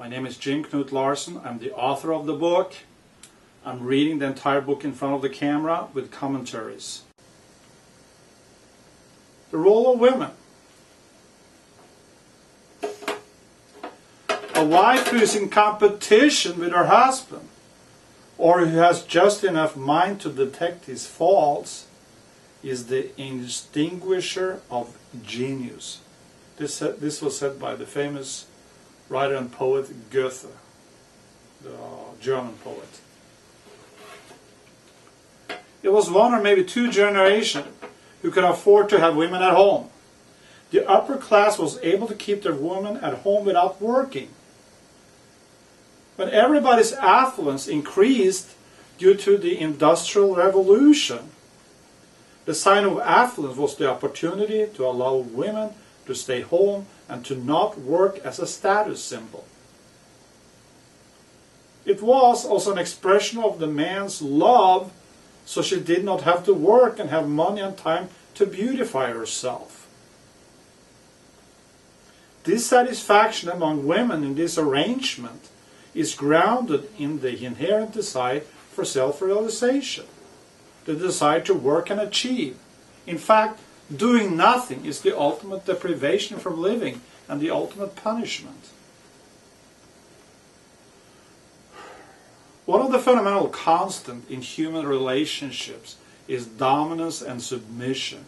My name is Knut Larsson. I'm the author of the book. I'm reading the entire book in front of the camera with commentaries. The role of women. A wife who is in competition with her husband, or who has just enough mind to detect his faults, is the extinguisher of genius. This was said by the famous writer and poet Goethe, the German poet. It was one or maybe two generations who could afford to have women at home. The upper class was able to keep their women at home without working. When everybody's affluence increased due to the Industrial Revolution, the sign of affluence was the opportunity to allow women to stay home and to not work as a status symbol. It was also an expression of the man's love, so she did not have to work and have money and time to beautify herself. Dissatisfaction among women in this arrangement is grounded in the inherent desire for self-realization, the desire to work and achieve. In fact, doing nothing is the ultimate deprivation from living and the ultimate punishment. One of the fundamental constants in human relationships is dominance and submission.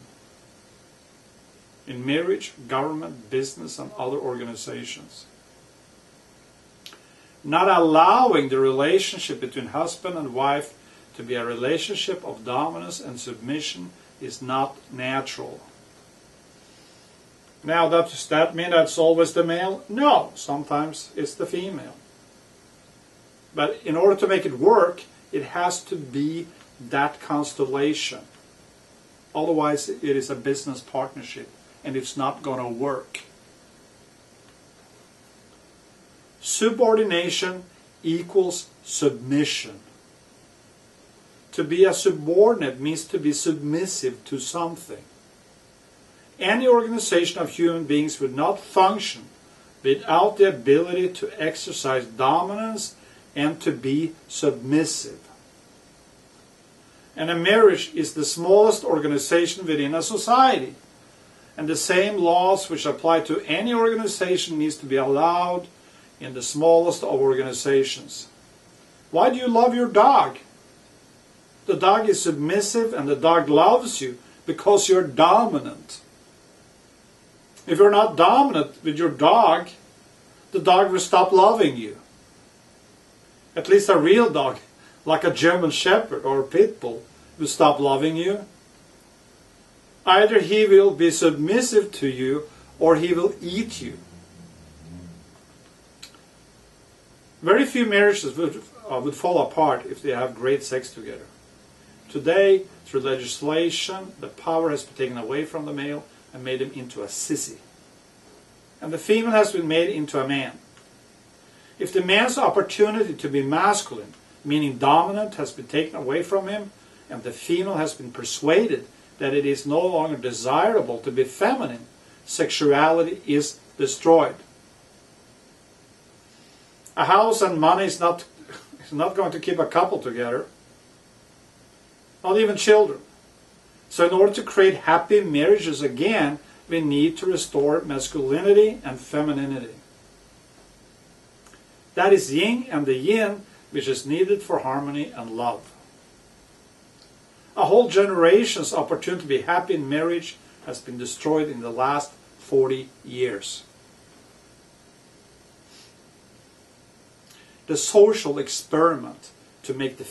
In marriage, government, business, and other organizations. Not allowing the relationship between husband and wife to be a relationship of dominance and submission is not natural. Now, does that mean that's always the male? No, sometimes it's the female. But in order to make it work, it has to be that constellation. Otherwise, it is a business partnership, and it's not going to work. Subordination equals submission. To be a subordinate means to be submissive to something. Any organization of human beings would not function without the ability to exercise dominance and to be submissive. And a marriage is the smallest organization within a society. And the same laws which apply to any organization needs to be allowed in the smallest of organizations. Why do you love your dog? The dog is submissive and the dog loves you because you're dominant. If you're not dominant with your dog, the dog will stop loving you. At least a real dog, like a German Shepherd or a Pit Bull, will stop loving you. Either he will be submissive to you or he will eat you. Very few marriages would fall apart if they have great sex together. Today, through legislation, the power has been taken away from the male and made him into a sissy. And the female has been made into a man. If the man's opportunity to be masculine, meaning dominant, has been taken away from him, and the female has been persuaded that it is no longer desirable to be feminine, sexuality is destroyed. A house and money is not going to keep a couple together. Not even children. So in order to create happy marriages again, we need to restore masculinity and femininity. That is yin and the yin, which is needed for harmony and love. A whole generation's opportunity to be happy in marriage has been destroyed in the last 40 years. The social experiment to make the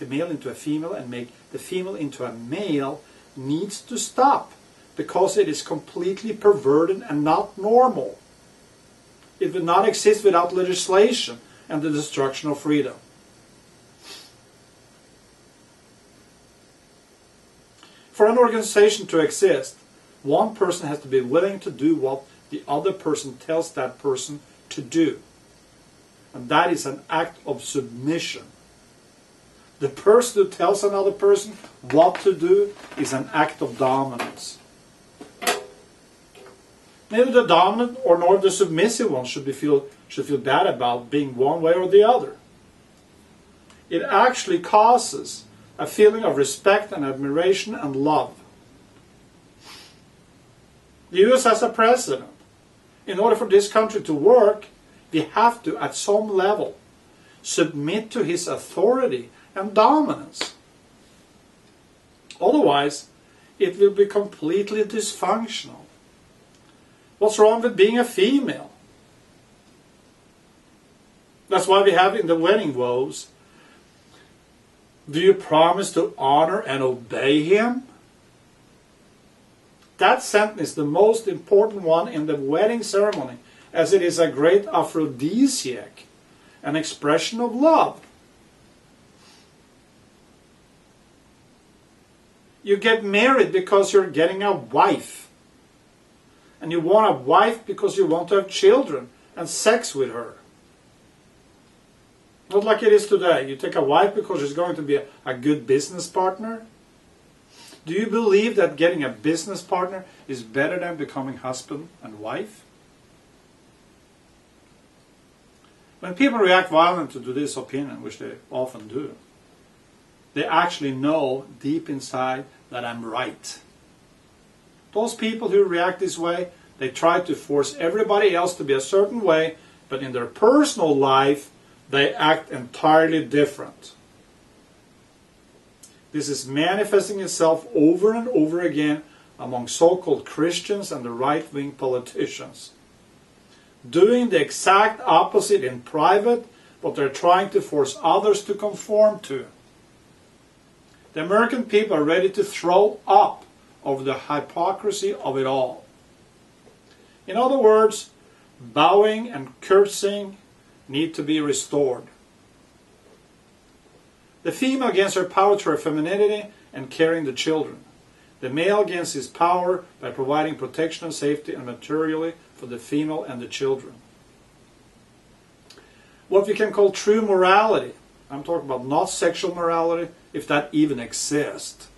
male into a female and make the female into a male needs to stop because it is completely perverted and not normal. It would not exist without legislation and the destruction of freedom. For an organization to exist, one person has to be willing to do what the other person tells that person to do. And that is an act of submission. The person who tells another person what to do is an act of dominance. Neither the dominant or nor the submissive one should feel bad about being one way or the other. It actually causes a feeling of respect and admiration and love. The U.S. has a president. In order for this country to work, we have to, at some level, submit to his authority and dominance. Otherwise, it will be completely dysfunctional. What's wrong with being a female? That's why we have in the wedding vows, do you promise to honor and obey him? That sentence is the most important one in the wedding ceremony, as it is a great aphrodisiac, an expression of love. You get married because you're getting a wife. And you want a wife because you want to have children and sex with her. Not like it is today. You take a wife because she's going to be a good business partner. Do you believe that getting a business partner is better than becoming husband and wife? When people react violently to this opinion, which they often do, they actually know deep inside that I'm right. Those people who react this way, they try to force everybody else to be a certain way, but in their personal life, they act entirely different. This is manifesting itself over and over again among so-called Christians and the right-wing politicians. Doing the exact opposite in private, what they're trying to force others to conform to. The American people are ready to throw up over the hypocrisy of it all. In other words, bowing and curtsing need to be restored. The female gains her power through her femininity and carrying the children. The male gains his power by providing protection and safety and materially for the female and the children. What we can call true morality, I'm talking about not sexual morality, if that even exists.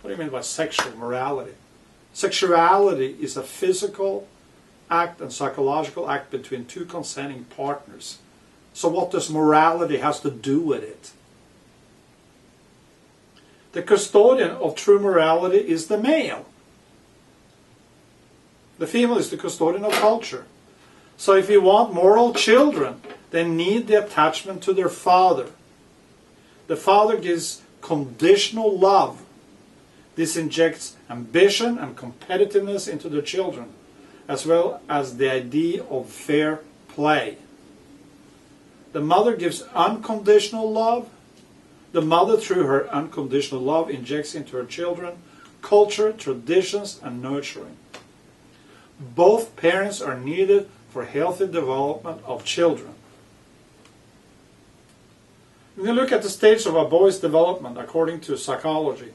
What do you mean by sexual morality? Sexuality is a physical act and psychological act between two consenting partners. So what does morality has to do with it? The custodian of true morality is the male. The female is the custodian of culture. So if you want moral children, they need the attachment to their father. The father gives conditional love. This injects ambition and competitiveness into the children, as well as the idea of fair play. The mother gives unconditional love. The mother, through her unconditional love, injects into her children culture, traditions, and nurturing. Both parents are needed for healthy development of children. When you look at the stage of a boy's development according to psychology,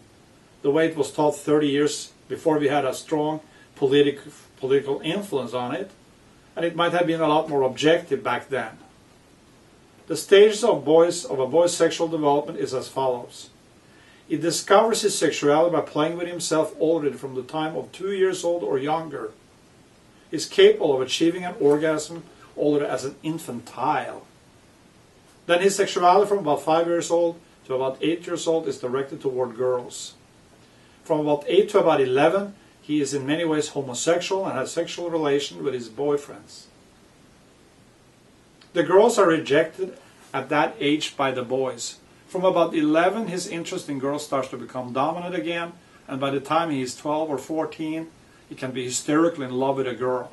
the way it was taught 30 years before we had a strong political influence on it, and it might have been a lot more objective back then. The stages of a boy's sexual development is as follows. He discovers his sexuality by playing with himself already from the time of 2 years old or younger. He is capable of achieving an orgasm already as an infantile. Then his sexuality from about 5 years old to about 8 years old is directed toward girls. From about 8 to about 11, he is in many ways homosexual and has sexual relations with his boyfriends. The girls are rejected at that age by the boys. From about 11, his interest in girls starts to become dominant again, and by the time he is 12 or 14, he can be hysterically in love with a girl.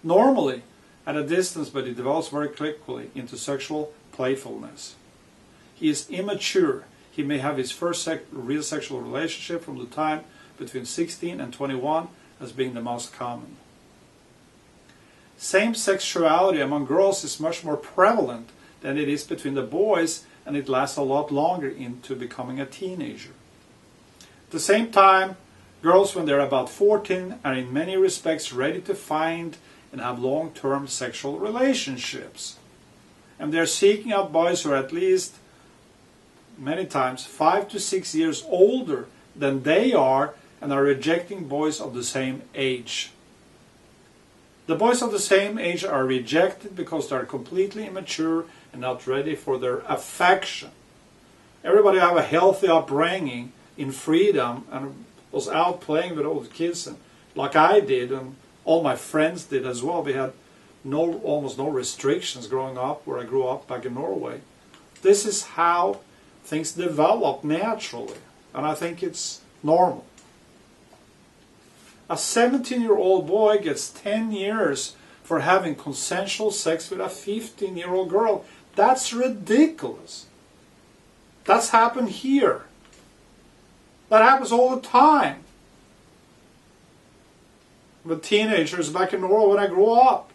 Normally, at a distance, but he develops very quickly into sexual playfulness. He is immature. He may have his first real sexual relationship from the time between 16 and 21 as being the most common. Same-sex sexuality among girls is much more prevalent than it is between the boys, and it lasts a lot longer into becoming a teenager. At the same time, girls, when they're about 14, are in many respects ready to find and have long-term sexual relationships. And they're seeking out boys who are at least, many times, 5 to 6 years older than they are, and are rejecting boys of the same age. The boys of the same age are rejected because they are completely immature and not ready for their affection. Everybody have a healthy upbringing in freedom and was out playing with all the kids, and like I did, and all my friends did as well. We had almost no restrictions growing up where I grew up back in Norway. This is how things develop naturally, and I think it's normal. A 17-year-old boy gets 10 years for having consensual sex with a 15-year-old girl. That's ridiculous. That's happened here. That happens all the time. With teenagers back in Norway when I grew up.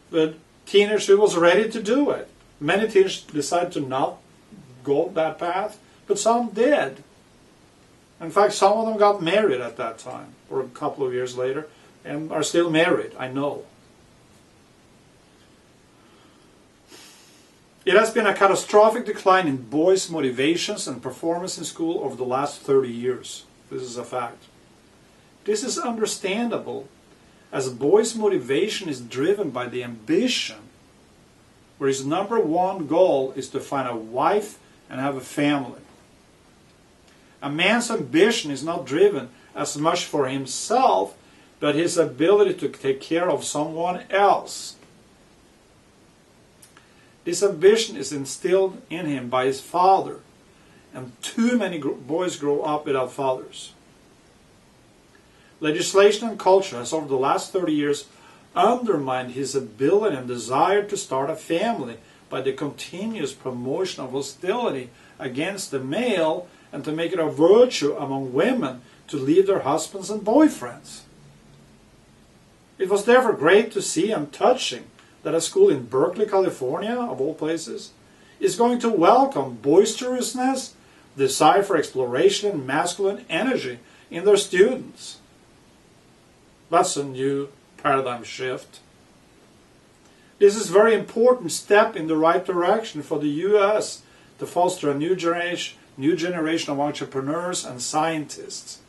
With teenagers who was ready to do it. Many teenagers decided to not go that path, but some did. In fact, some of them got married at that time, or a couple of years later, and are still married, I know. It has been a catastrophic decline in boys' motivations and performance in school over the last 30 years. This is a fact. This is understandable, as boys' motivation is driven by the ambition, where his number one goal is to find a wife and have a family. A man's ambition is not driven as much for himself, but his ability to take care of someone else. This ambition is instilled in him by his father, and too many boys grow up without fathers. Legislation and culture has over the last 30 years undermined his ability and desire to start a family by the continuous promotion of hostility against the male, and to make it a virtue among women to leave their husbands and boyfriends. It was therefore great to see and touching that a school in Berkeley, California, of all places, is going to welcome boisterousness, desire for exploration, and masculine energy in their students. That's a new paradigm shift. This is a very important step in the right direction for the U.S. to foster a new generation of entrepreneurs and scientists.